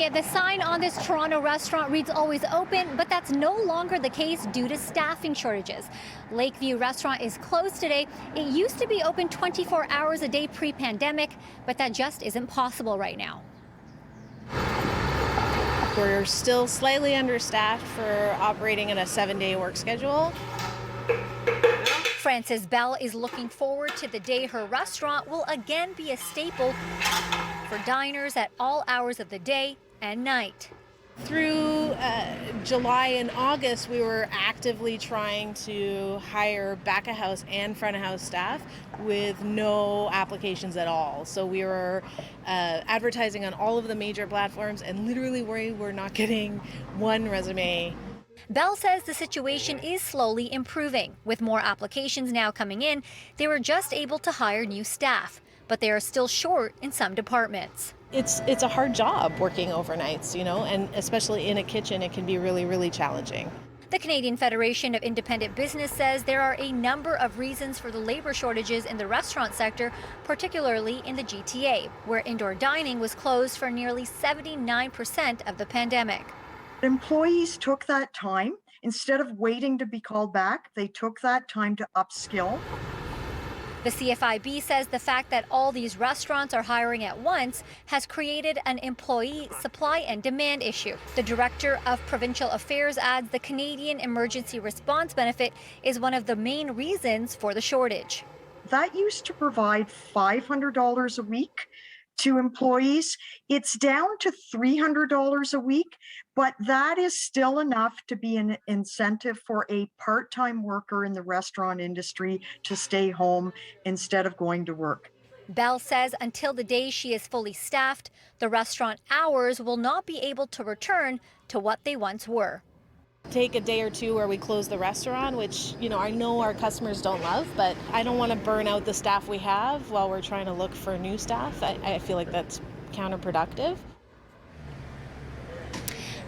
Yeah, the sign on this Toronto restaurant reads always open, but that's no longer the case due to staffing shortages. Lakeview restaurant is closed today. It used to be open 24 hours a day pre-pandemic, but that just isn't possible right now. We're still slightly understaffed for operating in a 7-day work schedule. Frances Bell is looking forward to the day her restaurant will again be a staple for diners at all hours of the day and night. Through July and August, we were actively trying to hire back of house and front of house staff with no applications at all. So we were advertising on all of the major platforms, and literally we were not getting one resume. Bell says the situation is slowly improving. With more applications now coming in, they were just able to hire new staff, but they are still short in some departments. It's a hard job working overnights, and especially in a kitchen, it can be really, really challenging. The Canadian Federation of Independent Business says there are a number of reasons for the labor shortages in the restaurant sector, particularly in the GTA, where indoor dining was closed for nearly 79% of the pandemic. Employees took that time. Instead of waiting to be called back, they took that time to upskill. The CFIB says the fact that all these restaurants are hiring at once has created an employee supply and demand issue. The Director of Provincial Affairs adds the Canadian Emergency Response Benefit is one of the main reasons for the shortage. That used to provide $500 a week to employees. It's down to $300 a week, but that is still enough to be an incentive for a part-time worker in the restaurant industry to stay home instead of going to work. Bell says until the day she is fully staffed, the restaurant hours will not be able to return to what they once were. Take a day or two where we close the restaurant, which, I know our customers don't love, but I don't want to burn out the staff we have while we're trying to look for new staff. I feel like that's counterproductive.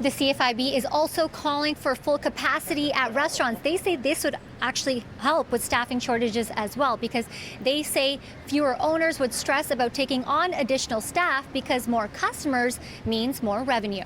The CFIB is also calling for full capacity at restaurants. They say this would actually help with staffing shortages as well, because they say fewer owners would stress about taking on additional staff because more customers means more revenue.